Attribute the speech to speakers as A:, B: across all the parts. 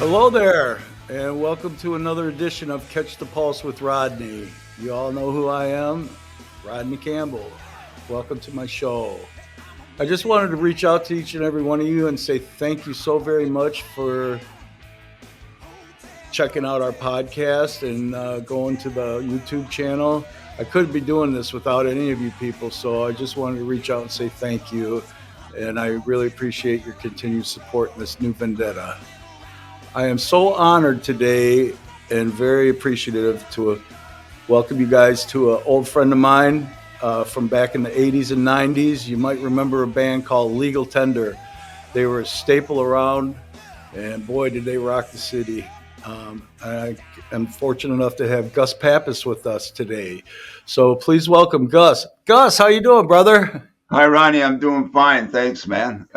A: Hello there, and welcome to another edition of Catch the Pulse with Rodney. You all know who I am, Rodney Campbell. Welcome to my show. I just wanted to reach out to each and every one of you and say thank you so very much for checking out our podcast and going to the YouTube channel. I couldn't be doing this without any of you people, so I just wanted to reach out and say thank you, and I really appreciate your continued support in this new vendetta. I am so honored today and very appreciative to welcome you guys to an old friend of mine from back in the 80s and 90s. You might remember a band called Legal Tender. They were a staple around, and boy, did they rock the city. I am fortunate enough to have Gus Papas with us today. So please welcome Gus. Gus, how you doing, brother?
B: Hi, Ronnie. I'm doing fine. Thanks, man.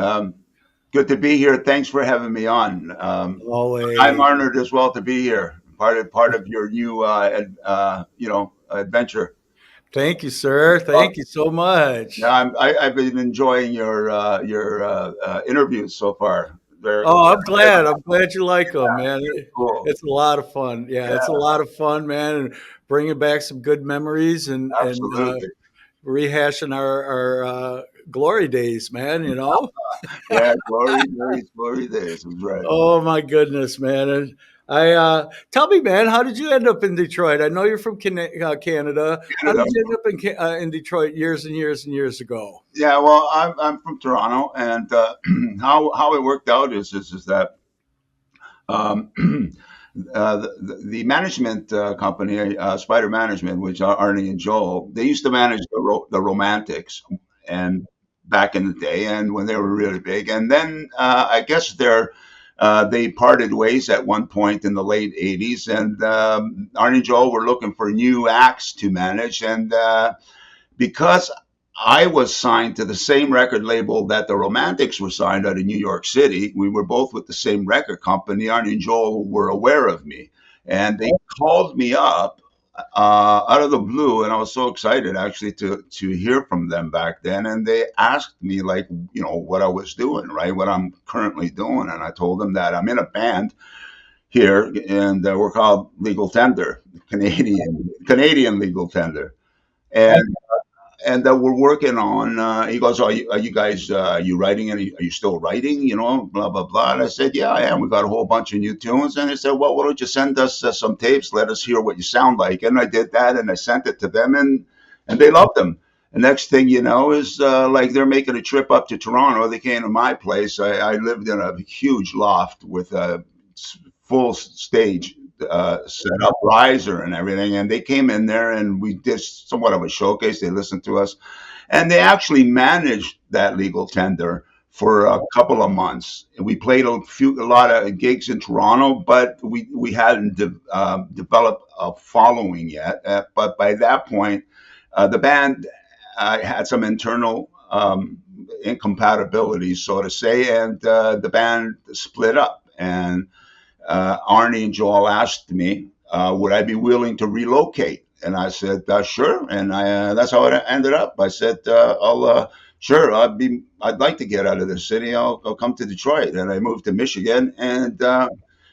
B: Good to be here. Thanks for having me on.
A: Always.
B: I'm honored as well to be here. Part of your new, adventure.
A: Thank you, sir. Thank you so much.
B: Yeah, I've been enjoying your interviews so far.
A: I'm glad. I'm glad you like them, man.
B: Cool.
A: It's a lot of fun. Yeah, it's a lot of fun, man, and bringing back some good memories and rehashing our glory days, man. You know.
B: Yeah, glory days. That's right.
A: Oh my goodness, man! And tell me, man, how did you end up in Detroit? I know you're from Canada. How did you end up in Detroit years and years and years ago?
B: Yeah, well, I'm from Toronto, and how it worked out is that um, the management company, Spider Management, which are Arnie and Joel, they used to manage the Romantics, and back in the day, and when they were really big, and then I guess they parted ways at one point in the late '80s, and Arnie and Joel were looking for new acts to manage, and because I was signed to the same record label that the Romantics were signed out of New York City. We were both with the same record company. Arnie and Joel were aware of me, and they called me up out of the blue, and I was so excited actually to hear from them back then. And they asked me, like, what I was doing, right? What I'm currently doing, and I told them that I'm in a band here, and we're called Legal Tender, Canadian Legal Tender, and that we're working on. He goes, are you guys, you writing any? Are you still writing? Blah blah blah. And I said, yeah, I am. We got a whole bunch of new tunes. And they said, well, why don't you send us some tapes? Let us hear what you sound like. And I did that, and I sent it to them, and they loved them. The next thing you know is like they're making a trip up to Toronto. They came to my place. I lived in a huge loft with a full stage set up, riser and everything, and they came in there and we did somewhat of a showcase. They listened to us, and they actually managed that Legal Tender for a couple of months. And we played a lot of gigs in Toronto, but we hadn't developed a following yet. But by that point, the band had some internal incompatibilities, so to say, and the band split up. And Arnie and Joel asked me, would I be willing to relocate? And I said, sure. And that's how it ended up. I said, sure, I'd like to get out of the city. I'll come to Detroit. And I moved to Michigan, and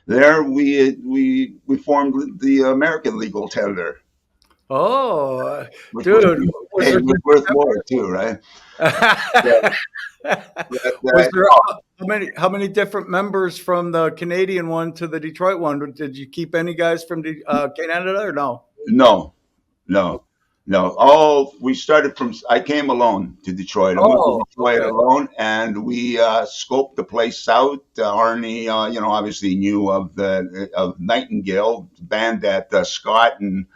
B: there we formed the American Legal Tender.
A: Oh, dude,
B: was worth more too, right?
A: Was there how many different members from the Canadian one to the Detroit one? Did you keep any guys from Canada or no?
B: No. I came alone to Detroit. I moved to Detroit alone, and we scoped the place out. Arnie, obviously knew of Nightingale band that Scott and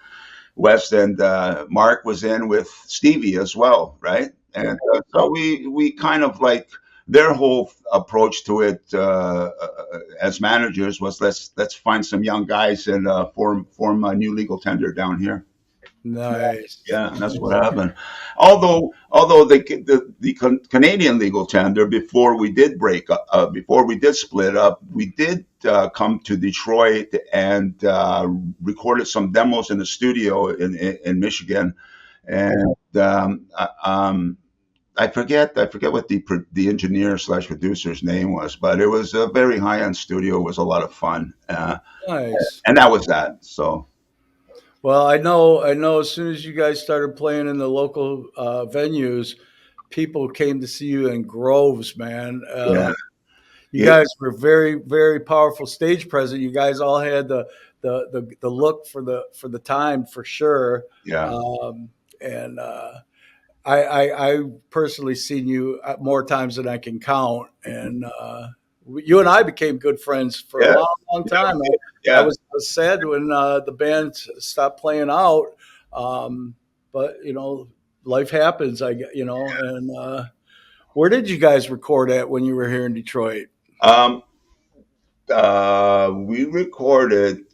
B: West and Mark was in with Stevie as well, right? And so we kind of like their whole approach to it as managers was let's find some young guys and form a new Legal Tender down here.
A: Nice.
B: Yeah, that's what happened. Although the Canadian Legal Tender, before we did split up, we did come to Detroit and recorded some demos in the studio in Michigan, and I forget what the engineer slash producer's name was, but it was a very high end studio. It was a lot of fun,
A: Nice.
B: and that was that. So
A: Well, I know. As soon as you guys started playing in the local venues, people came to see you in groves, man.
B: yeah,
A: You
B: yeah,
A: guys were very, very powerful stage presence. You guys all had the look for the time for sure.
B: yeah,
A: And I personally seen you more times than I can count, and you and I became good friends for a
B: yeah,
A: long, long
B: yeah,
A: time. I
B: yeah.
A: was sad when the band stopped playing out, um, but life happens. And where did you guys record at when you were here in Detroit?
B: Um, we recorded.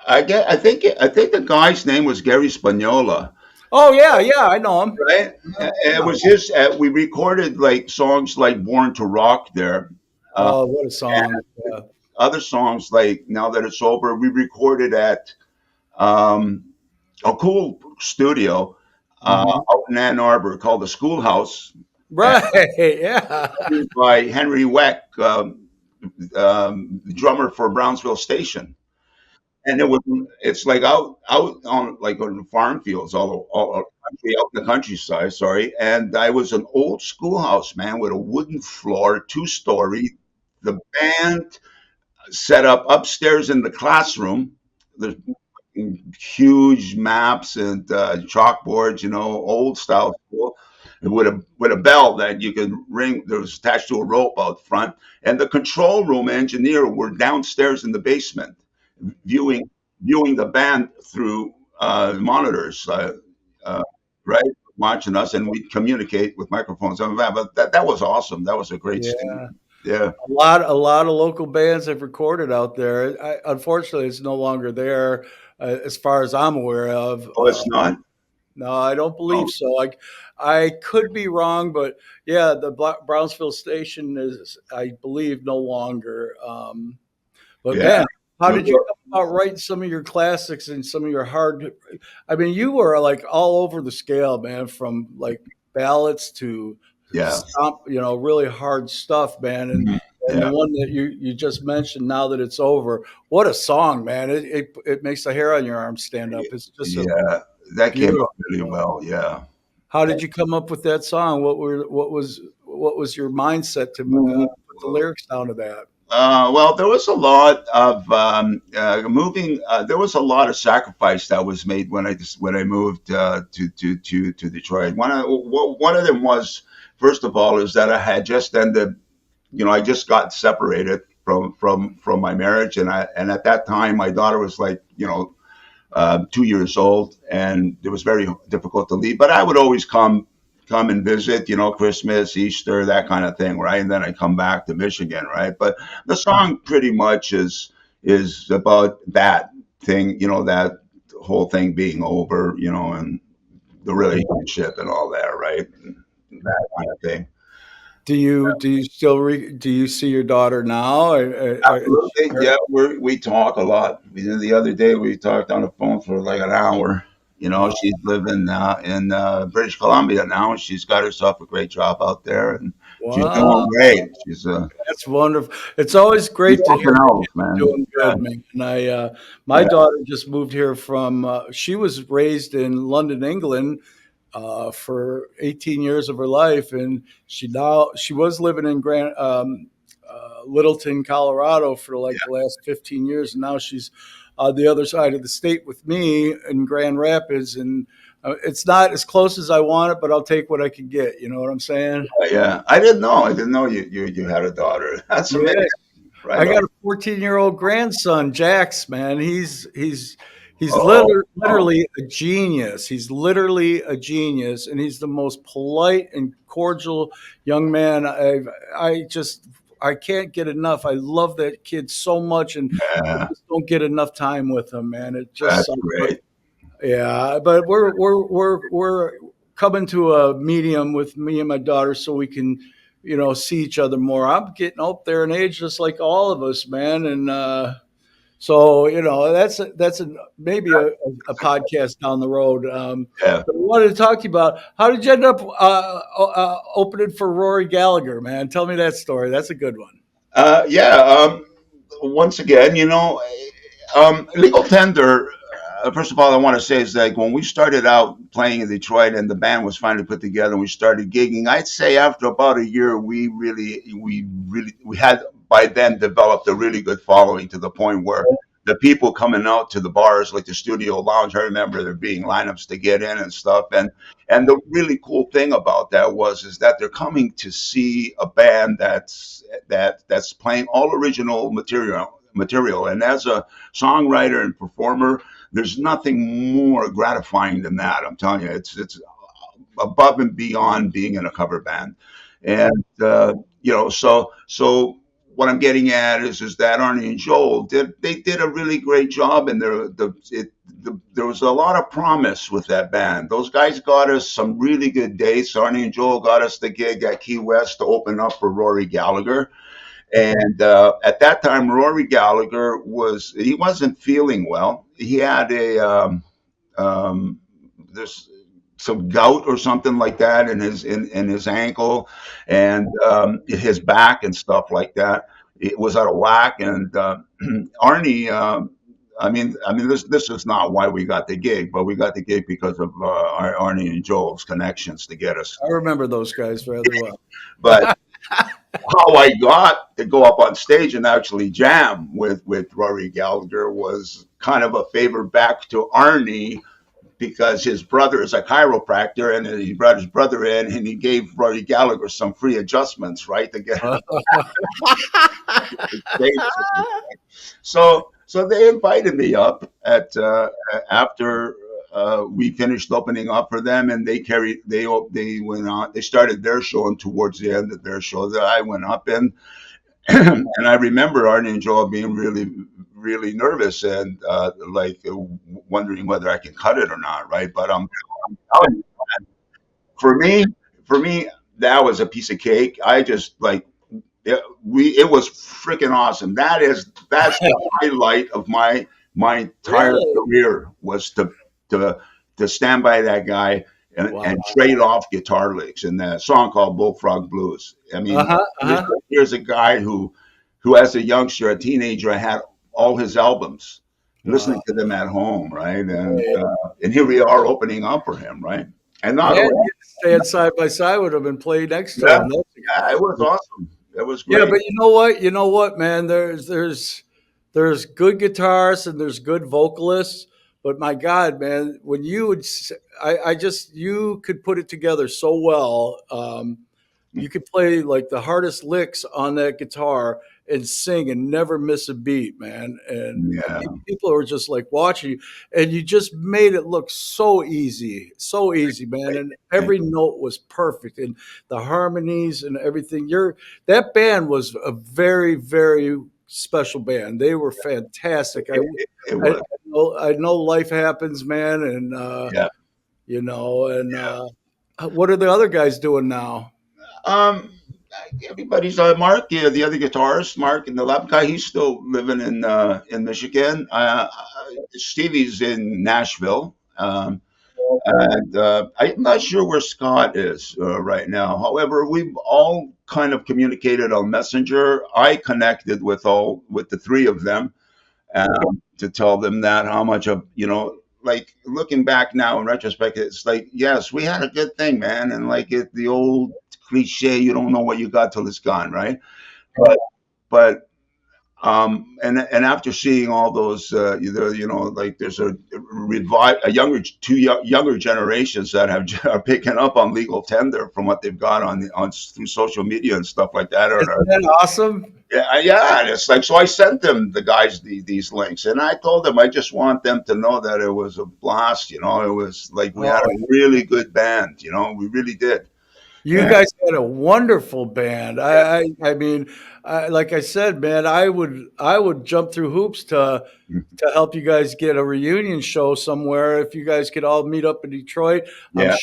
B: I think the guy's name was Gary Spagnola,
A: Oh yeah, yeah, I know him.
B: right? And it was his. We recorded like songs like "Born to Rock" there. Uh,
A: Oh, what a song! Yeah.
B: Other songs like "Now That It's Over" we recorded at um, a cool studio
A: Hmm.
B: out in Ann Arbor called the Schoolhouse, and
A: Right. Yeah.
B: produced by Henry Weck, drummer for Brownsville Station. And it's like out on like on the farm fields all country, out in the countryside. Sorry, and I was an old schoolhouse, man, with a wooden floor, 2 story. The band set up upstairs in the classroom. There's huge maps and chalkboards, old style school, with a bell that you could ring. There was attached to a rope out front, and the control room engineer were downstairs in the basement, viewing viewing the band through monitors, uh, right, watching us, and we'd communicate with microphones on that. But that was awesome. That was a great
A: Yeah.
B: scene. Yeah.
A: A lot of local bands have recorded out there. Unfortunately, it's no longer there, as far as I'm aware of.
B: Oh, it's not.
A: No, I don't believe
B: Oh,
A: so. I could be wrong, but yeah, the Brownsville station is, I believe, no longer. But
B: yeah.
A: man, how
B: No,
A: did you come about writing some of your classics and some of your hard? I mean, you were like all over the scale, man, from like ballads to
B: yeah.
A: stomp, really hard stuff, man. And
B: Mhm.
A: and the
B: Yeah.
A: one that you just mentioned, now that it's over, what a song, man! It makes the hair on your arm stand up. It's just a
B: Yeah. That came
A: beautiful
B: out really
A: song.
B: well. Yeah.
A: How did you come up with that song? What was your mindset to
B: Mhm.
A: put the lyrics down to that?
B: Well, there was a lot of moving. There was a lot of sacrifice that was made when I moved to Detroit. One of them was, first of all, is that I had just ended. I just got separated from my marriage, and at that time my daughter was like 2 years old, and it was very difficult to leave. But I would always come and visit, Christmas, Easter, that kind of thing, right? And then I come back to Michigan, right? But the song pretty much is about that thing, that whole thing being over, and the relationship and all that, right? And that kind of thing.
A: Do you see your daughter now?
B: Absolutely. Yeah, we talk a lot. The other day we talked on the phone for like an hour.
A: Wow.
B: She's living in British Columbia now, and she's got herself a great job out there, and she's
A: Wow.
B: doing great.
A: That's wonderful. It's always
B: She's
A: great to hear
B: something else,
A: kids
B: man.
A: doing
B: Yeah,
A: good, man. And my
B: yeah,
A: daughter just moved here from. She was raised in London, England, for 18 years of her life, and she was living in Littleton, Colorado, for like the last 15 years, and now she's on the other side of the state with me in Grand Rapids, and it's not as close as I want it, but I'll take what I can get. You know what I'm saying?
B: yeah. I didn't know you had a daughter. That's
A: Yeah.
B: amazing. Right
A: I
B: on.
A: got a 14-year-old grandson, Jax, man. He's
B: Oh, oh,
A: literally a genius. He's literally a genius, and he's the most polite and cordial young man. I can't get enough. I love that kid so much, and I
B: yeah,
A: just don't get enough time with him, man. It just
B: that's
A: sucks. But
B: great.
A: yeah, but we're coming to a medium with me and my daughter so we can, see each other more. I'm getting up there in age just like all of us, man, and So that's maybe a podcast down the road.
B: Yeah.
A: But I wanted to talk to you about how did you end up opening for Rory Gallagher, man? Tell me that story. That's a good one.
B: Yeah. Once again, legal tender. First of all, I want to say is that when we started out playing in Detroit and the band was finally put together and we started gigging, I'd say after about a year, we had by then developed a really good following to the point where the people coming out to the bars like the Studio Lounge, I remember there being lineups to get in and stuff. And the really cool thing about that is that they're coming to see a band that's playing all original material. And as a songwriter and performer, there's nothing more gratifying than that. I'm telling you, it's above and beyond being in a cover band. And so what I'm getting at is that Arnie and Joel did a really great job, and there was a lot of promise with that band. Those guys got us some really good dates. Arnie and Joel got us the gig at Key West to open up for Rory Gallagher. And at that time, Rory Gallagher he wasn't feeling well. He had there's some gout or something like that in his ankle and his back and stuff like that. It was out of whack. And Arnie, this is not why we got the gig, but we got the gig because of Arnie and Joel's connections to get us.
A: I remember those guys rather well.
B: But how I got to go up on stage and actually jam with Rory Gallagher was kind of a favor back to Arnie because his brother is a chiropractor and he brought his brother in and he gave Rory Gallagher some free adjustments, right, to get so they invited me up at after we finished opening up for them, and they went on. They started their show, and towards the end of their show, that I went up in, and I remember Arnie and Joel being really, really nervous and wondering whether I can cut it or not, right? But I'm telling you, for me, for me, that was a piece of cake. I just like it was freaking awesome. That's the highlight of my entire
A: Really?
B: career was to to stand by that guy
A: Wow.
B: and trade off guitar licks in that song called Bullfrog Blues. I mean,
A: Uh-huh. Uh-huh.
B: here's a guy who as a youngster, a teenager, had all his albums, listening
A: Wow.
B: to them at home, right?
A: Yeah.
B: And here we are opening up for him, right? And not
A: Yeah,
B: only
A: you stand side by side with him and play next to
B: yeah,
A: him.
B: yeah, it was awesome. It was
A: Yeah,
B: great.
A: but you know what? You know what, man? There's good guitarists and there's good vocalists. But my God, man, when you would, I just you could put it together so well. You could play like the hardest licks on that guitar and sing and never miss a beat, man. And
B: Yeah,
A: people are just like watching you, and you just made it look so easy, man. And
B: thank
A: every note was perfect, and the harmonies and everything. That band was a very, very special band. They were fantastic.
B: it
A: I,
B: was.
A: I know life happens, man, and
B: Yeah.
A: what are the other guys doing now?
B: Um, everybody's Mark, yeah, the other guitarist, Mark, and the lap guy. He's still living in Michigan. Stevie's in Nashville. And I'm not sure where Scott is right now. However, we've all kind of communicated on Messenger. I connected with the three of them to tell them that how much of like looking back now in retrospect, it's like yes, we had a good thing, man, and like the old cliche, you don't know what you got till it's gone, right? But but and after seeing all those, like there's a younger generations that are picking up on legal tender from what they've got on through social media and stuff like that.
A: Isn't that awesome?
B: Yeah, yeah, and it's like so. I sent them the guys these links, and I told them I just want them to know that it was a blast. It was like we had
A: Oh,
B: a really good band. We really did.
A: you
B: And
A: guys had a wonderful band.
B: yeah,
A: I mean, like I said, man, I would jump through hoops to help you guys get a reunion show somewhere. If you guys could all meet up in Detroit,
B: yeah,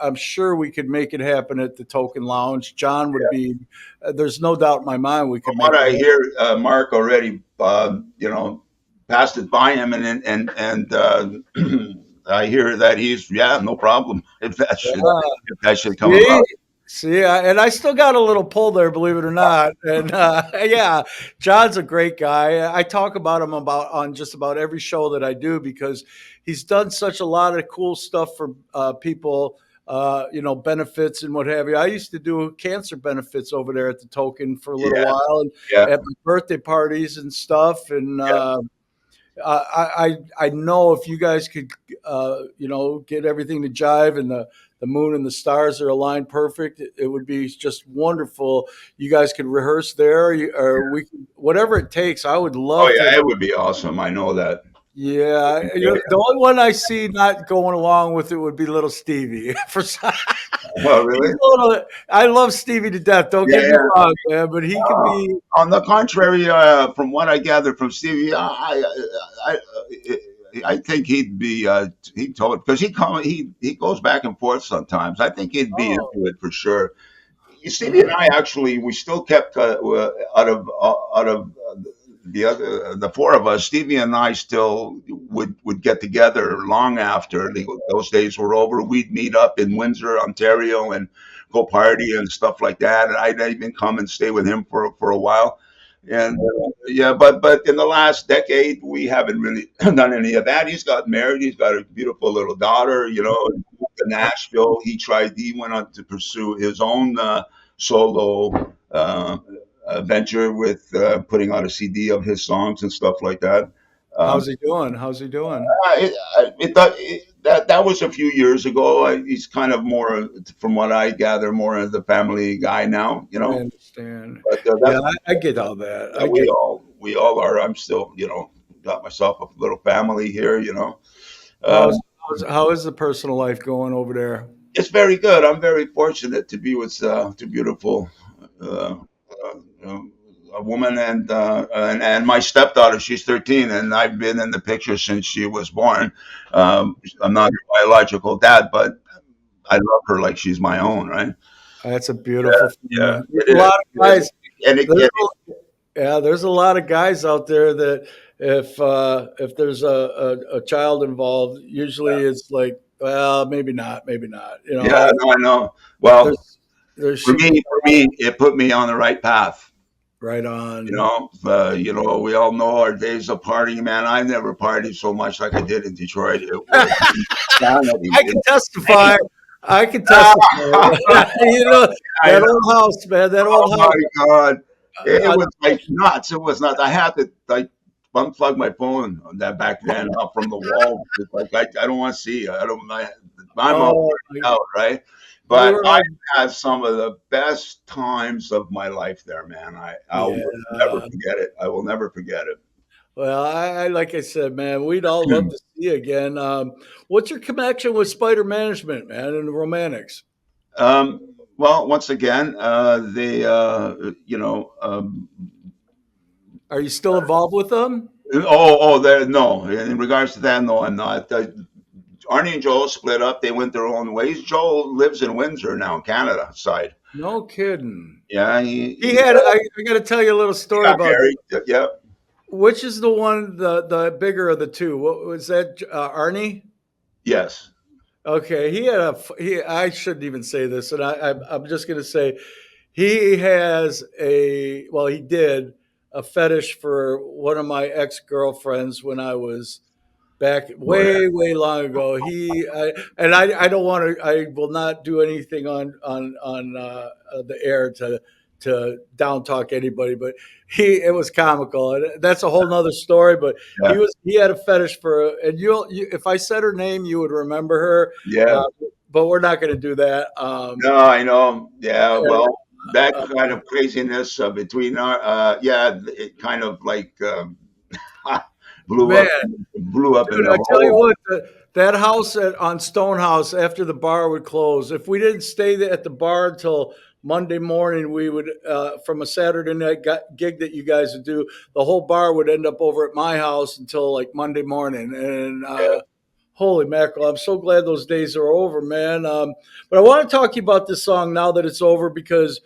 A: I'm sure we could make it happen at the Token Lounge. John would be. There's no doubt in my mind we
B: from
A: could make
B: what
A: it
B: I
A: happen.
B: hear, Mark already, passed it by him, and I hear that he's, yeah, no problem if that should come
A: See,
B: about.
A: and I still got a little pull there, believe it or not. And yeah, John's a great guy. I talk about him about on just about every show that I do because he's done such a lot of cool stuff for people. Benefits and what have you. I used to do cancer benefits over there at the Token for a little
B: Yeah,
A: while, and
B: yeah,
A: at my birthday parties and stuff. And
B: yeah.
A: I know if you guys could, get everything to jive and the moon and the stars are aligned perfect, it would be just wonderful. You guys could rehearse there, or we could, whatever it takes. I would
B: Oh
A: love to.
B: yeah, it would be awesome. I know that.
A: Yeah, the only one I see not going along with it would be little Stevie.
B: Oh
A: He's
B: really?
A: a little. I love Stevie to death. Don't
B: Yeah,
A: get me
B: yeah.
A: wrong, man, but he could be.
B: On the contrary, from what I gathered from Stevie, I think he'd be he told because he goes back and forth sometimes. I think he'd be
A: Oh,
B: into it for sure. Stevie and
A: uh,
B: I actually we still kept out of the four of us. Stevie and I still would get together long after those days were over. We'd meet up in Windsor, Ontario, and go party and stuff like that. And I'd even come and stay with him for a while. And yeah, but in the last decade, we haven't really done any of that. He's got married. He's got a beautiful little daughter. In Nashville. He went on to pursue his own solo venture with putting out a CD of his songs and stuff like that. Um,
A: how's he doing? How's he doing?
B: that was a few years ago. He's kind of more, from what I gather, more of the family guy now.
A: I understand.
B: But
A: Yeah,
B: that's
A: I get all that.
B: yeah,
A: I get.
B: we all are. I'm still, got myself a little family here. Um,
A: How is the personal life going over there?
B: it's very good. I'm very fortunate to be with two beautiful uh, a woman and my stepdaughter. She's 13, and I've been in the picture since she was born. I'm not her biological dad, but I love her like she's my own, right?
A: That's a beautiful thing,
B: Yeah,
A: man. There's
B: it
A: a
B: is.
A: lot of
B: It is.
A: guys.
B: And it,
A: There's
B: it,
A: yeah, there's a lot of guys out there that if there's a child involved, usually it's like, well, maybe not, maybe not.
B: yeah, I know. Well,
A: There's there
B: for
A: should be
B: me, for me, it put me on the right path.
A: right on.
B: We all know our days of partying, man. I never partied so much like I did in Detroit. It was insanity.
A: I can testify. I can testify.
B: I
A: That old house, man. That
B: Oh
A: old
B: my
A: house.
B: God. It
A: Uh,
B: was like nuts. It was nuts. I had to like unplug my phone on that back then from the wall. It's like I don't want to see. I'm all
A: oh,
B: worked out, right?
A: we
B: But
A: were
B: I
A: like,
B: had some of the best times of my life there, man. I will
A: yeah.
B: never forget it. I will never forget it.
A: Well, I like I said, man, we'd all love to see you again. What's your connection with Spider Management, man, and the Romantics?
B: Well, once again,
A: Are you still involved with them?
B: there. No, in regards to that, no, I'm not. Arnie and Joel split up. They went their own ways. Joel lives in Windsor now, Canada side.
A: No kidding.
B: Yeah,
A: He had. I got to tell you a little
B: he
A: story
B: got
A: about
B: married. Yeah.
A: which is the one, the bigger of the two. What was that? Arnie.
B: Yes.
A: Okay, he had a. He. I shouldn't even say this, and I'm just going to say he has a. Well, he did a fetish for one of my ex girlfriends when I was back
B: Oh, yeah.
A: way long ago. I don't want to. I will not do anything on the air to down talk anybody, but it was comical, and that's a whole nother story. But
B: Yeah.
A: he had a fetish for, and if I said her name, you would remember her.
B: Yeah.
A: Uh, but we're not going to do that.
B: No, I know. Yeah. Well, that
A: Uh,
B: kind of craziness between our, yeah, it kind of like blew
A: man,
B: up, blew up in
A: dude,
B: the
A: I tell you
B: hole.
A: what, that house on Stonehouse after the bar would close. If we didn't stay at the bar until Monday morning, we would from a Saturday night gig that you guys would do. The whole bar would end up over at my house until like Monday morning, and
B: Yeah.
A: holy mackerel! I'm so glad those days are over, man. But I want to talk to you about this song now that it's over because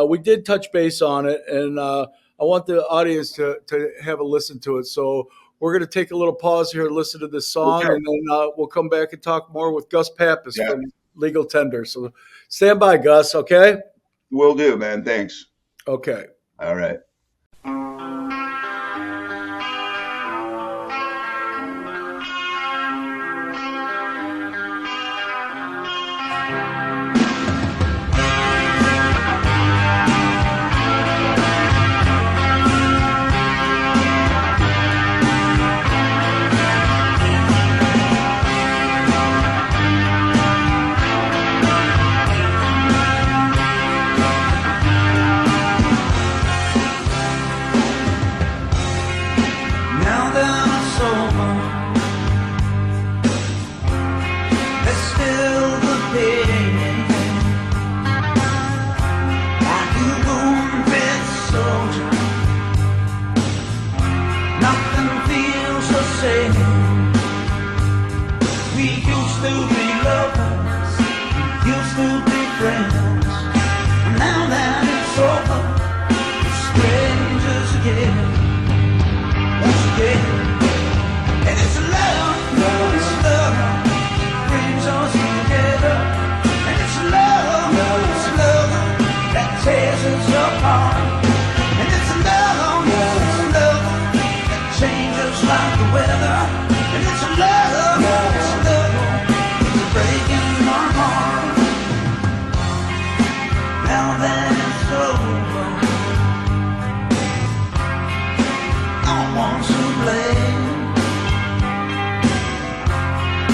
A: we did touch base on it, and I want the audience to have a listen to it. So we're going to take a little pause here and listen to this song,
B: Okay.
A: and then we'll come back and talk more with Gus Papas
B: Yeah.
A: from Legal Tender. So stand by, Gus, okay?
B: Will do, man. Thanks.
A: Okay.
B: All right.
C: Now that it's over, there's still the pain. Like a wounded soldier, nothing feels the same. We used to be lovers, used to be friends. Now that it's over, we're strangers again. And it's love, it's love that brings us together. And it's love that tears us apart. And it's love that changes like the weather. And it's love that's breaking my heart. Now that it's over, no one's to blame.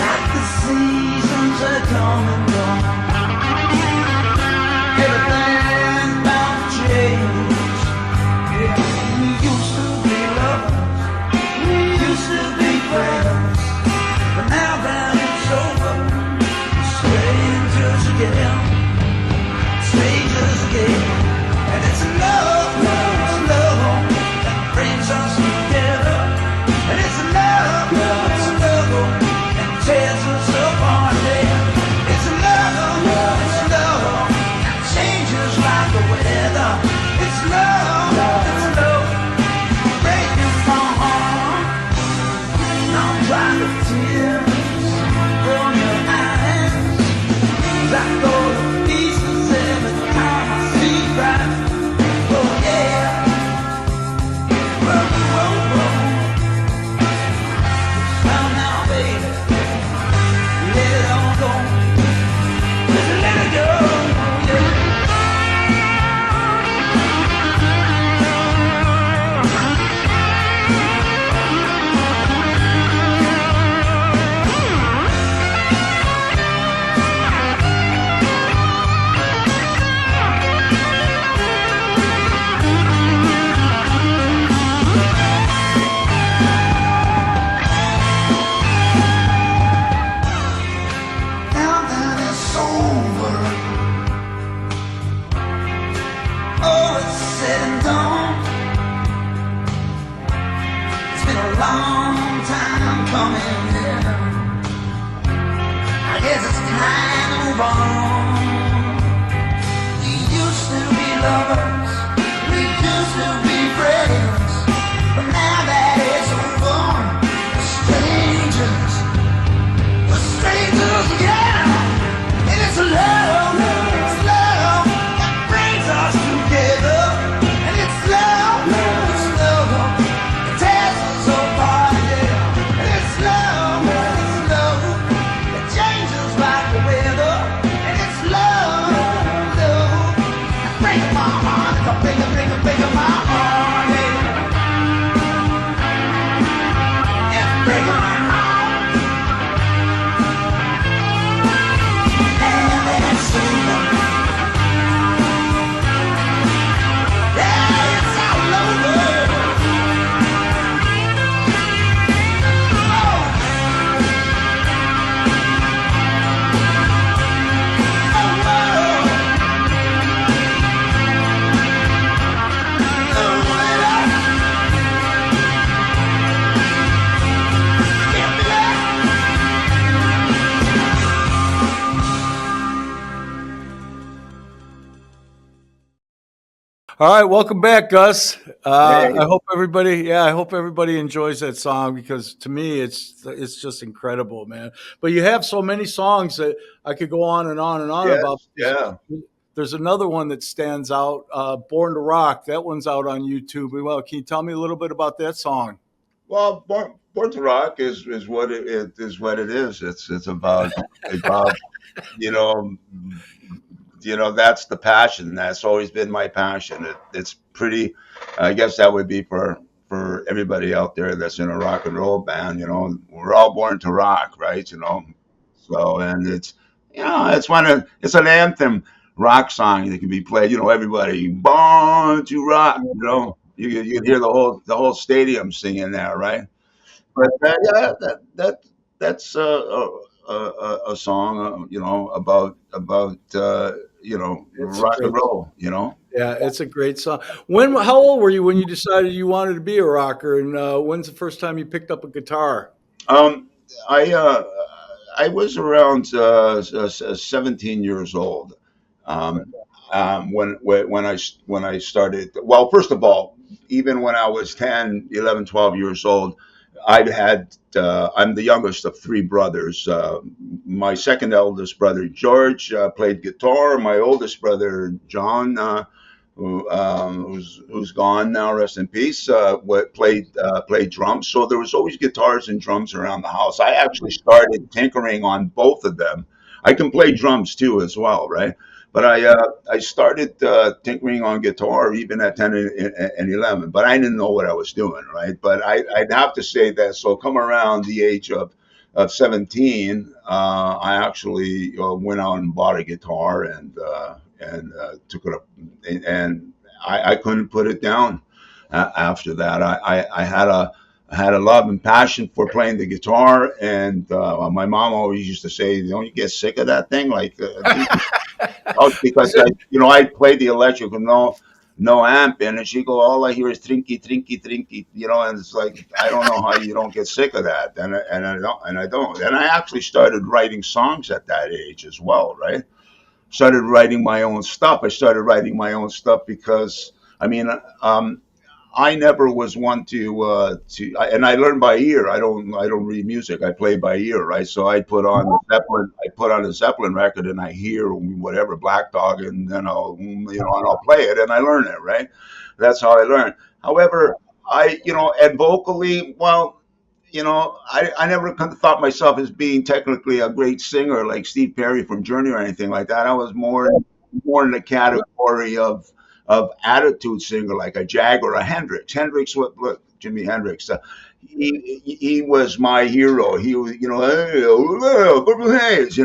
C: Like the seasons are come and gone, everything about to change. Yeah, we used to be lovers, we used to be friends, but now that it's over, we're strangers again, strangers again. And it's love, it's love that brings us together. And it's love that tears us apart. Yeah. It's love that changes like the weather. It's love breaking my heart. Now dry the tears from your eyes. Like those pieces every time I see you cry. Oh yeah. Whoa, whoa, whoa. Well now, baby, let it all go. Just let it go. Yeah. Now that it's over, oh, it's said and done. It's been a long time coming here. I guess it's time to move on. We used to be lovers, we used to be friends, but now that it's over, we're strangers. We're strangers again. And it's love that brings us together. And it's love that tears us apart. Yeah. And it's love that changes like the weather. And it's love that breaks my heart. It's a break my heart. Yeah.
A: All right, welcome back, Gus.
B: Hey,
A: I hope everybody enjoys that song because to me, it's just incredible, man. But you have so many songs that I could go on and on and on about.
B: yes, yeah.
A: There's another one that stands out, "Born to Rock." That one's out on YouTube. Well, can you tell me a little bit about that song?
B: Well, Born to Rock is what it is. What it is. It's about you know that's the passion. That's always been my passion. It's pretty. I guess that would be for everybody out there that's in a rock and roll band. We're all born to rock, right? So and it's an anthem rock song that can be played. Everybody born to rock. You hear the whole stadium singing that, right? But yeah, that's a song, about
A: It's a
B: rock and
A: great.
B: roll.
A: Yeah, it's a great song. How old were you when you decided you wanted to be a rocker? And when's the first time you picked up a guitar?
B: Um, I I was around 17 years old. Um, when I started. Well, first of all, even when I was 10, 11, 12 years old, I'm the youngest of three brothers. My second eldest brother, George, played guitar. My oldest brother, John, who's gone now, rest in peace, played drums. So there was always guitars and drums around the house. I actually started tinkering on both of them. I can play drums too as well, right? But I started tinkering on guitar even at 10 and 11, but I didn't know what I was doing, right? But I'd have to say that. So come around the age of 17, I actually went out and bought a guitar and took it up, and I couldn't put it down after that. I had a love and passion for playing the guitar, and my mom always used to say, "Don't you get sick of that thing?" Like, oh, because I play the electric with no amp in, and she go, all I hear is trinky, trinky, trinky, and it's like I don't know how you don't get sick of that, and I actually started writing songs at that age as well, right? Started writing my own stuff. I started writing my own stuff because I mean, I never was one and I learn by ear. I don't read music. I play by ear, right? So I put on a Zeppelin record, and I hear whatever Black Dog, and then I'll play it, and I learn it, right? That's how I learn. However, and vocally, well, I never thought myself as being technically a great singer like Steve Perry from Journey or anything like that. I was more in the category of attitude singer like a Jag or a Hendrix. Look, Jimi Hendrix. He was my hero. He was, hey, Purple Haze,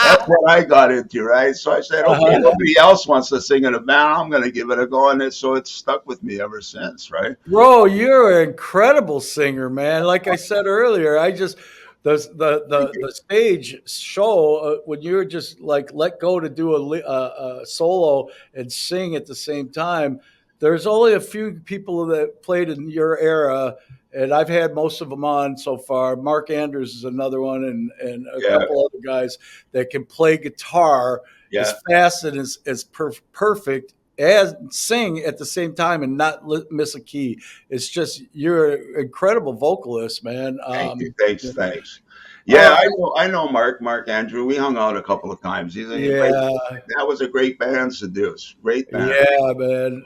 B: that's what I got into, right? So I said, okay,
A: Uh-huh.
B: nobody else wants to sing in a band. I'm going to give it a go, and so it's stuck with me ever since, right?
A: Bro, you're an incredible singer, man. Like I said earlier, I just the stage show when you're just like let go to do a solo and sing at the same time. There's only a few people that played in your era, and I've had most of them on so far. Mark Andrews is another one, and a
B: Yeah,
A: couple other guys that can play guitar as
B: yeah.
A: fast and as perfect as sing at the same time and not miss a key. It's just you're an incredible vocalist, man.
B: Thank you. Thanks.
A: Yeah.
B: Thanks. Yeah,
A: Uh,
B: I know Mark Andrew. We hung out a couple of times. He played.
A: yeah,
B: That was a great band, Seduce. Great band.
A: yeah, man.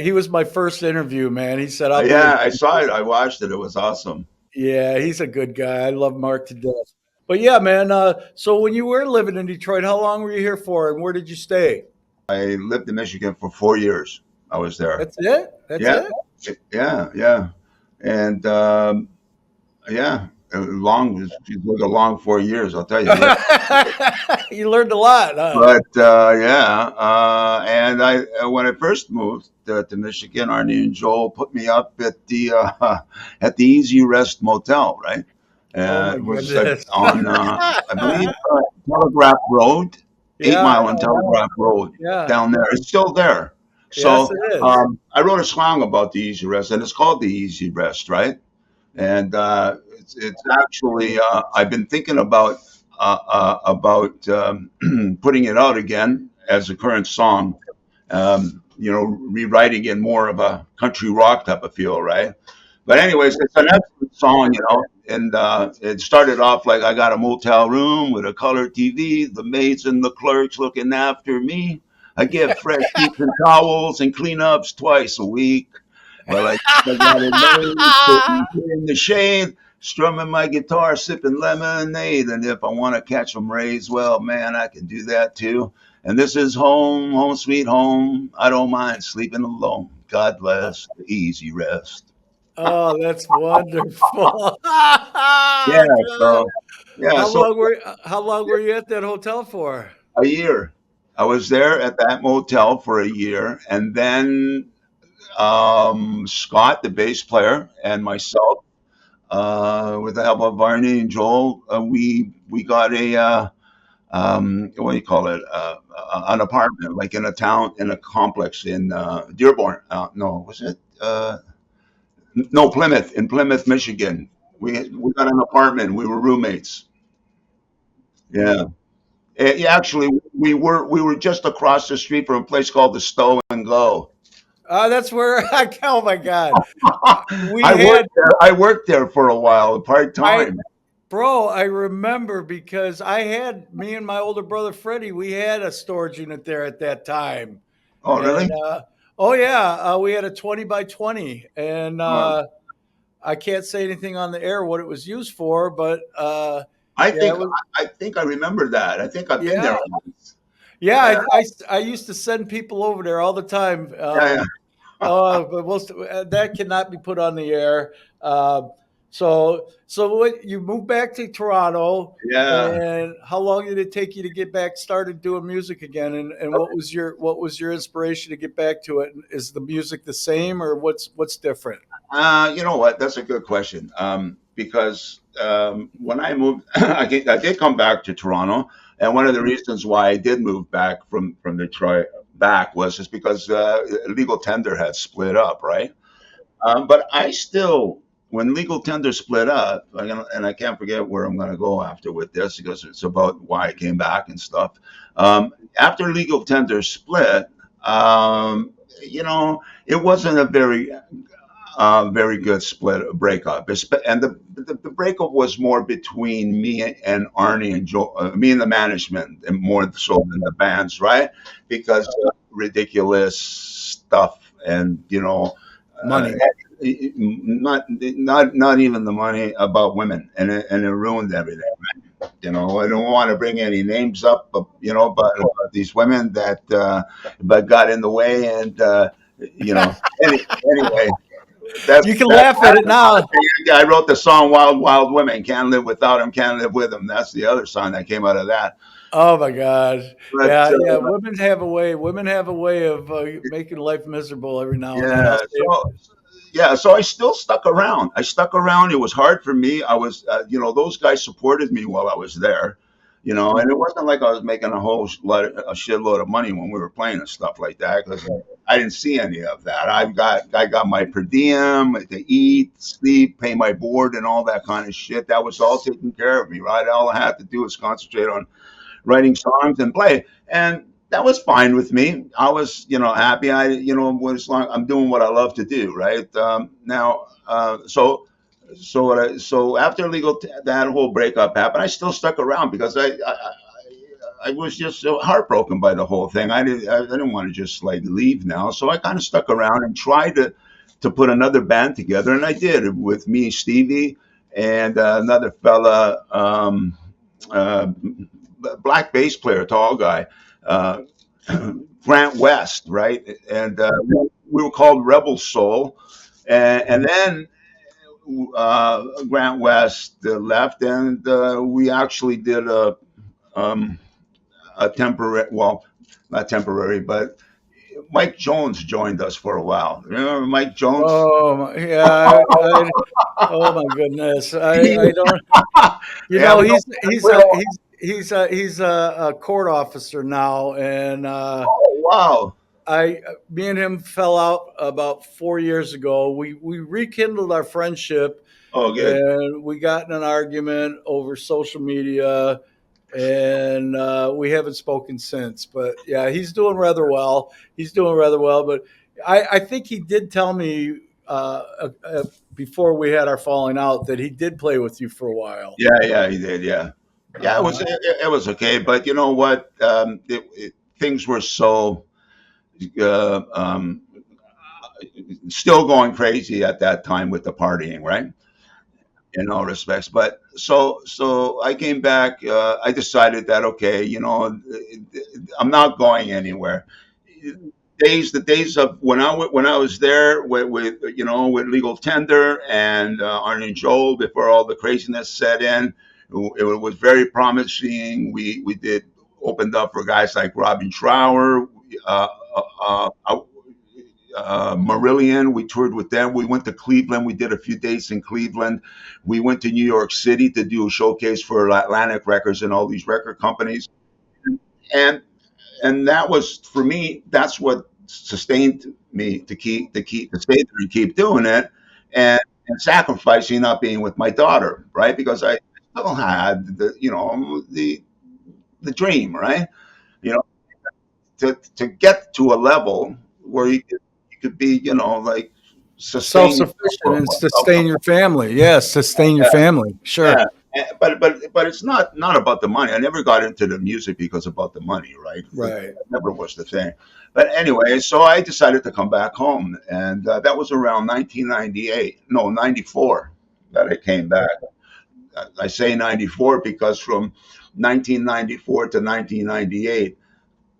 A: He was my first interview, man. He said I'll be your.
B: Yeah, I saw it. I watched it. It was awesome.
A: Yeah, he's a good guy. I love Mark to death. But yeah, man. So when you were living in Detroit, how long were you here for, and where did you stay?
B: I lived in Michigan for 4 years. I was there.
A: That's it. That's
B: Yeah,
A: it.
B: yeah, yeah. And yeah, it was a long 4 years. I'll tell you.
A: You learned a lot, huh?
B: But yeah, and when I first moved to Michigan, Arnie and Joel put me up at the Easy Rest Motel, right?
A: Oh my
B: It was like
A: goodness.
B: on I believe Telegraph Road, Eight
A: Yeah,
B: Mile on Telegraph Road
A: yeah.
B: down there. It's still there.
A: Yes,
B: So
A: it is.
B: I wrote a song about the Easy Rest, and it's called the Easy Rest, right? And it's actually I've been thinking about putting it out again as a current song, rewriting in more of a country rock type of feel, right? But anyways, it's an excellent song, and it started off like I got a motel room with a color TV, the maids and the clerks looking after me. I get fresh sheets and towels and cleanups twice a week. Well, I got a maid sitting here in the shade, strumming my guitar, sipping lemonade. And if I want to catch some rays, well, man, I can do that too. And this is home, home sweet home. I don't mind sleeping alone. God bless the easy rest.
A: Oh, that's wonderful.
B: Yeah.
A: God.
B: So yeah. So
A: How long were you at that hotel for?
B: a year, I was there at that motel for a year, and then Scott, the bass player, and myself, with the help of Varney and Joel, we got a what do you call it? An apartment, like in a town, in a complex in Dearborn. No, was it? No, Plymouth, in Plymouth, Michigan. We got an apartment. We were roommates. Yeah. Yeah, actually, we were just across the street from a place called the Stow and Go.
A: That's where oh my God. We
B: I
A: had
B: worked there. I worked there for a while, part
A: I
B: time.
A: bro, I remember because I had me and my older brother Freddie, we had a storage unit there at that time.
B: Oh, really?
A: And oh yeah, we had a 20 by 20 and
B: Uh,
A: I can't say anything on the air what it was used for, but
B: I
A: yeah,
B: think
A: it was
B: I think I remember that. I think I've been there
A: yeah.
B: once.
A: Yeah,
B: Yeah,
A: I used to send people over there all the time.
B: yeah,
A: But most that cannot be put on the air. So what you moved back to Toronto,
B: yeah.
A: and how long did it take you to get back started doing music again? And what was your inspiration to get back to it? Is the music the same, or what's different?
B: You know what? That's a good question. Because when I moved, I did come back to Toronto, and one of the reasons why I did move back from Detroit back was just because Legal Tender had split up, right? But I still, when Legal Tender split up, and I can't forget where I'm going to go after with this because it's about why I came back and stuff. After Legal Tender split, it wasn't a very good split breakup. And the breakup was more between me and Arnie and Joe, me and the management, and more so than the bands, right? Because of ridiculous stuff, and uh,
A: Money.
B: not even the money about women, and it ruined everything. I don't want to bring any names up, but these women that but got in the way, and anyway,
A: You can
B: that's
A: laugh at it now.
B: I wrote the song "Wild Wild Women." Can't live without them. Can't live with them. That's the other song that came out of that.
A: Oh my God.
B: But
A: Yeah, yeah. Women have a way. Women have a way of making life miserable every now and then. I'll
B: yeah,
A: say it.
B: so I still stuck around. I stuck around. It was hard for me. I was, those guys supported me while I was there. And it wasn't like I was making a shitload of money when we were playing and stuff like that, because I didn't see any of that. I got my per diem to eat, sleep, pay my board, and all that kind of shit. That was all taken care of me, right? All I had to do was concentrate on writing songs and play, and that was fine with me. I was, happy. As long I'm doing what I love to do, right? Now, so after that whole breakup happened, I still stuck around because I was just so heartbroken by the whole thing. I didn't want to just like leave now, so I kind of stuck around and tried to put another band together, and I did with me, Stevie, and another fella, uh, black bass player, tall guy, uh, Grant West, right? And we were called Rebel Soul, and then Grant West left, and we actually did a temporary, well, not temporary, but Mike Jones joined us for a while. Remember Mike Jones?
A: Yeah. Oh my goodness. I don't. You
B: Yeah,
A: know,
B: we don't.
A: he's a court officer now, and
B: Oh, wow.
A: me and him fell out about 4 years ago. We rekindled our friendship,
B: Oh, good.
A: and we got in an argument over social media, and we haven't spoken since. But yeah, he's doing rather well. He's doing rather well. But I think he did tell me before we had our falling out that he did play with you for a while.
B: Yeah, yeah, he did. Yeah, yeah.
A: Uh,
B: It was okay, but you know what? Things were so uh, um, still going crazy at that time with the partying, right? In all respects. But so I came back. I decided that okay, you know, I'm not going anywhere. The days of when I was there with you know with Legal Tender and Arnie and Joel before all the craziness set in, it was very promising. We did opened up for guys like Robin Trower. Uh, Marillion. We toured with them. We went to Cleveland. We did a few dates in Cleveland. We went to New York City to do a showcase for Atlantic Records and all these record companies. And that was for me. That's what sustained me to stay there and keep doing it, and sacrificing not being with my daughter, right? Because I still had the you know the dream, right? You know, to get to a level where you could be, you know, like
A: Self
B: sustain yourself
A: sufficient and sustain your family. Yes, sustain your family. Sure.
B: yeah. But it's not about the money. I never got into the music because about the money, right? That
A: Right.
B: never was the thing. But anyway, so I decided to come back home, and that was around 1998, no, 94 that I came back. I say 94 because from 1994 to 1998,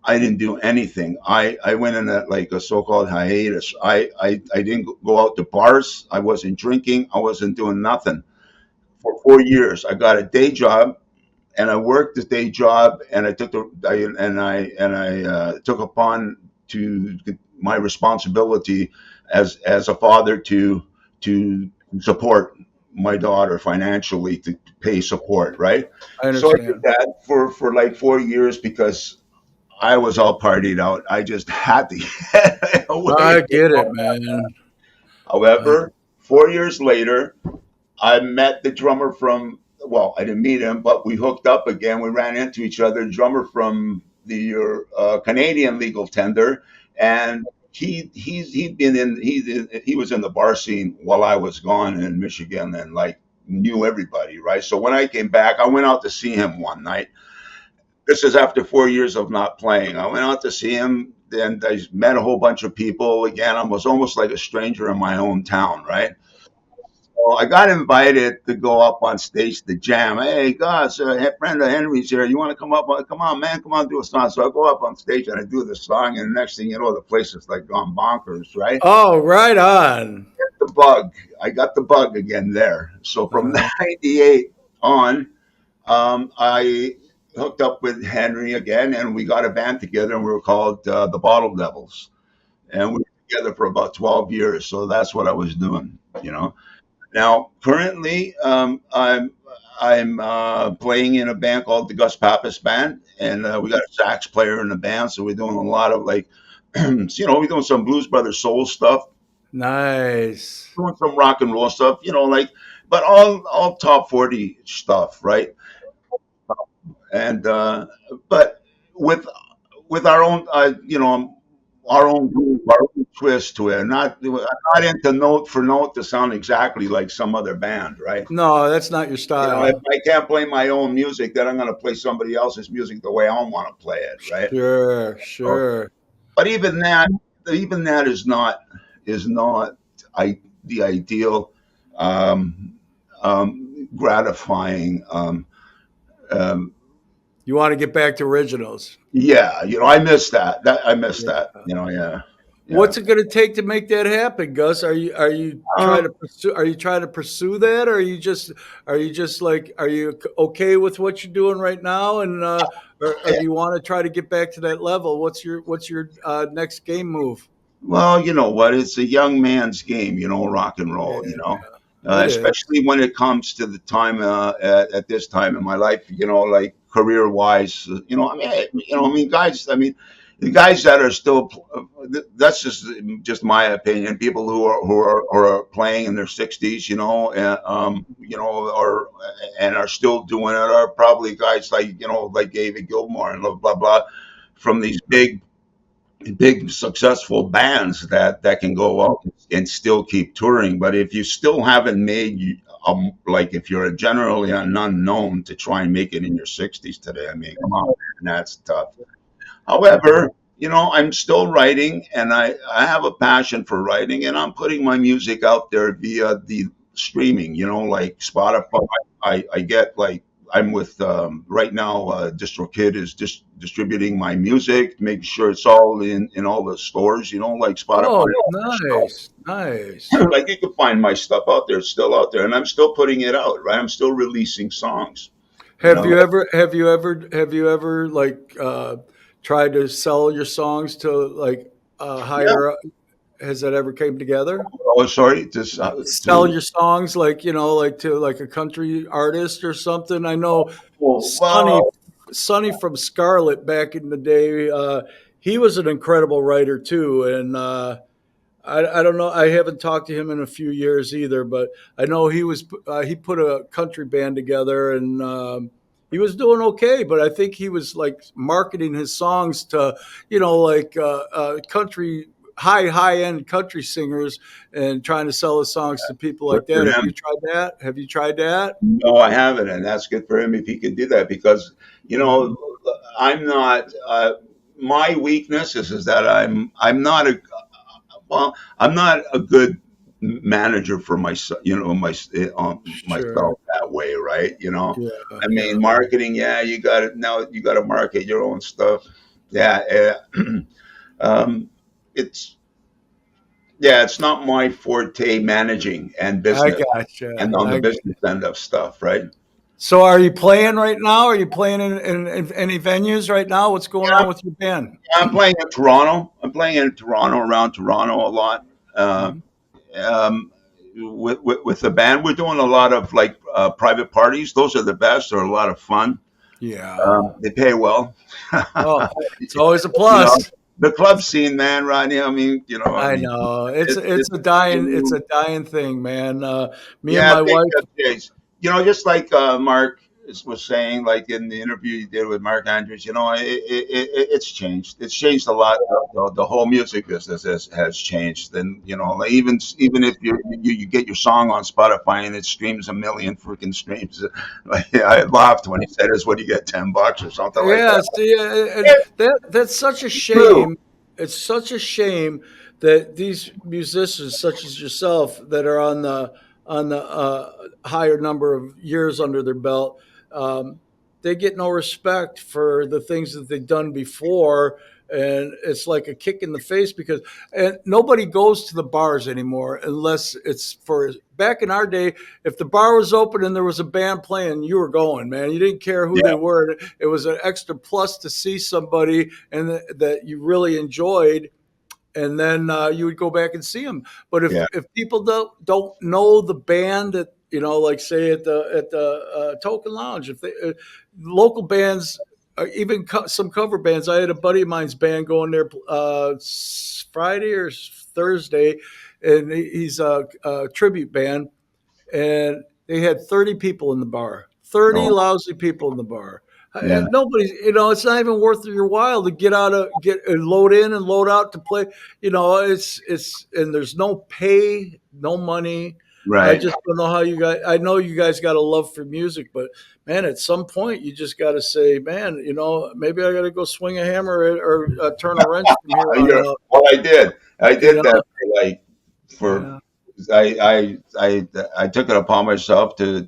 B: I didn't do anything. I went in a like a so-called hiatus. I didn't go out to bars. I wasn't drinking. I wasn't doing nothing for 4 years. I got a day job, and I worked the day job, and I took upon to my responsibility as a father to support my daughter financially to pay support, right?
A: I
B: So I did
A: understand.
B: that for like 4 years because I was all partied out. I just had to get away.
A: I get it, man. I,
B: However, 4 years later, I met the drummer from, well, I didn't meet him, but we hooked up again. We ran into each other, drummer from the Canadian Legal Tender. And he was in the bar scene while I was gone in Michigan and like knew everybody, right? So when I came back, I went out to see him one night. This is after 4 years of not playing. I went out to see him, and I met a whole bunch of people. Again, I was almost like a stranger in my own town, right? So I got invited to go up on stage to jam. Hey, Gus, friend of Henry's here. You want to come up? Come on, man, come on, do a song. So I go up on stage and I do the song, and the next thing you know, the place is like gone bonkers, right?
A: oh, right on.
B: The bug. I got the bug again there. So from
A: Uh,
B: 98 on, I hooked up with Henry again, and we got a band together, and we were called the Bottle Devils, and we were together for about 12 years. So that's what I was doing, you know. Now, currently, I'm playing in a band called the Gus Papas Band, and we got a sax player in the band, so we're doing a lot of like, you know, we're doing some Blues Brothers soul stuff,
A: nice.
B: doing some rock and roll stuff, you know, like, but all top 40 stuff, right? And but with our own, you know, our own groove, our own twist to it. Not into note for note to sound exactly like some other band, right?
A: No, that's not your
B: You know, if
A: style.
B: I can't play my own music, then I'm going to play somebody else's music the way I want to play it, right?
A: Sure,
B: So,
A: sure.
B: but even that is not the ideal, um, gratifying. Um,
A: You want to get back to originals.
B: yeah, you know, I miss that. I miss
A: Yeah.
B: that. You know, yeah, yeah.
A: What's it going to take to make that happen, Gus? Are you trying
B: Um,
A: to pursue that, or are you just like are you okay with what you're doing right now, and or do you want to try to get back to that level? What's your next game move?
B: Well, you know what? It's a young man's game, you know, rock and roll, you
A: Yeah,
B: know,
A: it is.
B: especially when it comes to the time at this time in my life, you know, like career wise, you know, I mean, you know, I mean, guys, I mean, the guys that are still, that's just my opinion. People who are playing in their 60s, and are still doing it are probably guys like like David Gilmour and blah blah, from these big successful bands that can go out and still keep touring. But if you still haven't made like if you're generally an unknown to try and make it in your 60s today, I mean, come on, man, that's tough. However, I'm still writing, and I have a passion for writing, and I'm putting my music out there via the streaming, like Spotify. I get like, I'm with right now. DistroKid is distributing my music, making sure it's all in all the stores, like Spotify.
A: Oh, nice, nice.
B: Like, you can find my stuff out there, it's still out there, and I'm still putting it out. Right, I'm still releasing songs. You
A: Have
B: know,
A: you ever like tried to sell your songs to like
B: yeah.
A: higher? Has that ever came together?
B: Oh, sorry,
A: Sell
B: to
A: your songs like like to like a country artist or something. I know Sonny
B: well,
A: Sonny from Scarlet back in the day. He was an incredible writer too, and I don't know. I haven't talked to him in a few years either, but I know he put a country band together, and he was doing okay. But I think he was like marketing his songs to like country high end country singers and trying to sell his songs to people
B: good
A: like
B: for
A: that. Have you
B: him.
A: tried that? Have you tried that?
B: No, I haven't, and that's good for him if he can do that, because you
A: Mhm.
B: know I'm not. My weakness is that I'm not a well, I'm not a good manager for myself.
A: Sure.
B: Myself that way, right?
A: Yeah.
B: I mean,
A: Yeah.
B: marketing. Yeah, you got it. Now you got to market your own stuff. Yeah, um, it's it's not my forte, managing and
A: I
B: business and
A: gotcha.
B: on the business end of stuff, right?
A: So, are you playing right now? Are you playing in any venues right now? What's going
B: Yeah,
A: on with your band?
B: I'm playing in Toronto. I'm playing in Toronto, around Toronto a lot. Uh,
A: Mhm.
B: um, with the band, we're doing a lot of like private parties. Those are the best. They're a lot of fun.
A: Yeah.
B: They pay well.
A: Oh, it's always a
B: you know,
A: plus.
B: the club scene, man, Rodney. I mean,
A: I know
B: it's
A: it's a dying thing, man. Me and
B: yeah,
A: my
B: things
A: wife.
B: have changed. Just like Mark was saying, like in the interview you did with Mark Andrews, it's changed. It's changed a lot. The whole music business has changed. And like, even if you get your song on Spotify and it streams a million freaking streams, like, I laughed when he said, "Is what do you get, $10 or something like
A: Yeah,
B: that?"
A: see, and that's such a
B: True.
A: shame. It's such a shame that these musicians, such as yourself, that are on the higher number of years under their belt, um, they get no respect for the things that they've done before, and it's like a kick in the face because and nobody goes to the bars anymore unless it's for back in our day. If the bar was open and there was a band playing, you were going, man. You didn't care who
B: Yeah.
A: they were. It was an extra plus to see somebody and that you really enjoyed, and then you would go back and see them. But
B: Yeah.
A: if people don't know the band that like say at the Token Lounge, if they local bands. Even some cover bands. I had a buddy of mine's band going there Friday or Thursday, and he's a tribute band, and they had 30 people in the bar, 30
B: Oh,
A: lousy people in the bar.
B: yeah.
A: Nobody, it's not even worth your while to get and load in and load out to play. And there's no pay, no money. I
B: Right.
A: just don't know how you guys. I know you guys got a love for music, but man, at some point you just got to say, man, maybe I got to go swing a hammer or turn a wrench from here on out.
B: Well, I did. I
A: You
B: did
A: know,
B: that for
A: yeah,
B: I took it upon myself to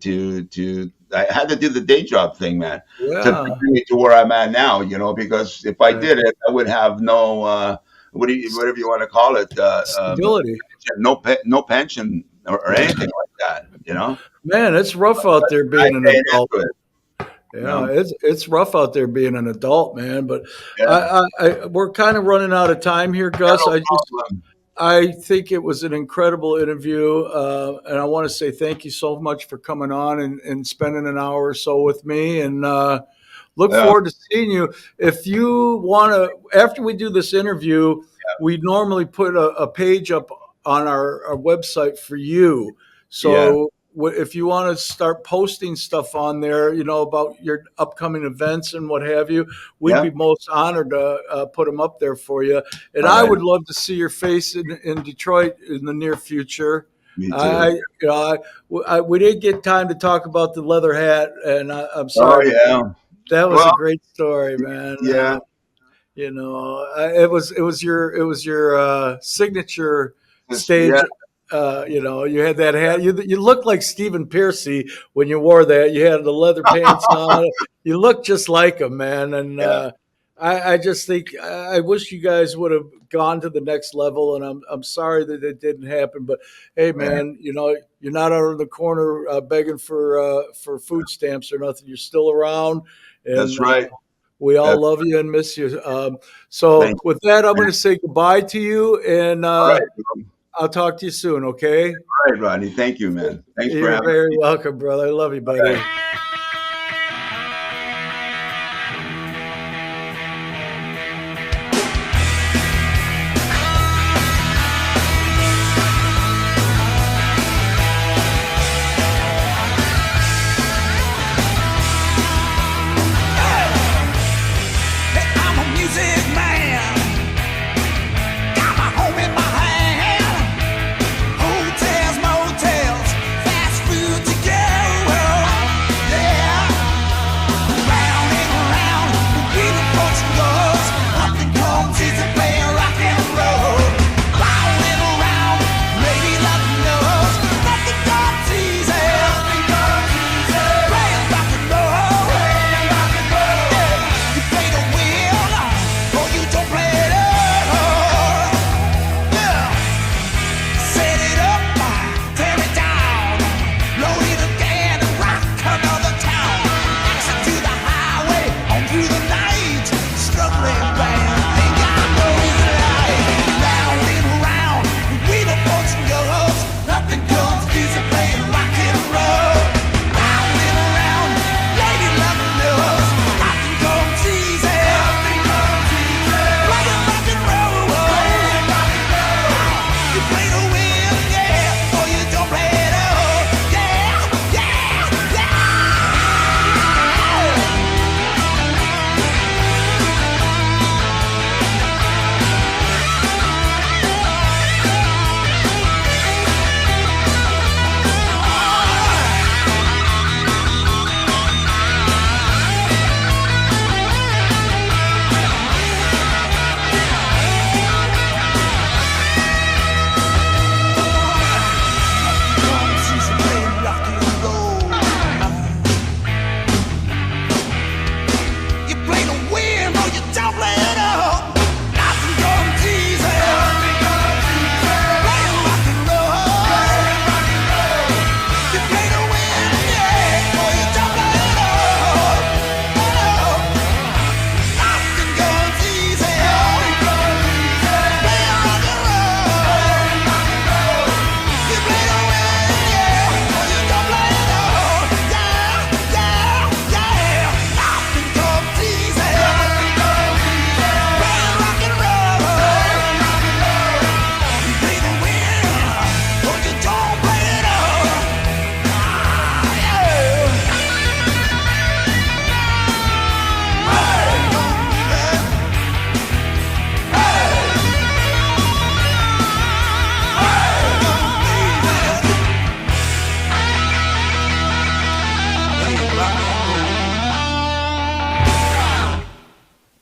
B: I had to do the day job thing, man, to
A: yeah,
B: bring me to where I'm at now. Because if I
A: right.
B: did it, I would have no whatever you want to call it,
A: Stability.
B: no pension or
A: Yeah.
B: anything like that.
A: Man, it's rough out there
B: I
A: being an
B: paid
A: adult.
B: into it. You
A: Yeah,
B: know.
A: it's rough out there being an adult, man. But
B: Yeah.
A: we're kind of running out of time here,
B: Yeah,
A: Gus.
B: no problem.
A: I think it was an incredible interview, and I want to say thank you so much for coming on and spending an hour or so with me. And Look
B: Yeah.
A: forward to seeing you. If you want to, after we do this interview, we normally put a page up on our website for you.
B: Yeah.
A: So if you want to start posting stuff on there, about your upcoming events and what have you, we'd
B: Yeah.
A: be most honored to put them up there for you. And
B: All
A: I
B: right.
A: would love to see your face in Detroit in the near future.
B: Me
A: I,
B: too.
A: you know, we didn't get time to talk about the leather hat, and I'm
B: Oh
A: sorry, but
B: yeah.
A: that was a
B: Well,
A: great story, man.
B: yeah.
A: It was your signature
B: Yeah.
A: stage. You had that hat. You looked like Stephen Piercy when you wore that. You had the leather pants on. You looked just like him, man. And
B: Yeah.
A: I just think I wish you guys would have gone to the next level. And I'm sorry that it didn't happen. But hey,
B: Right.
A: man, you're not out in the corner begging for food stamps or nothing. You're still around,
B: That's
A: and
B: right.
A: we all
B: That's
A: love you and miss you. So
B: thank you.
A: with that, I'm going to say goodbye to you, and
B: All right.
A: I'll talk to you soon. Okay?
B: All right, Rodney. Thank you, man. Thanks for
A: You're
B: having
A: very
B: me.
A: welcome, brother. I love you,
B: All
A: buddy.
B: right.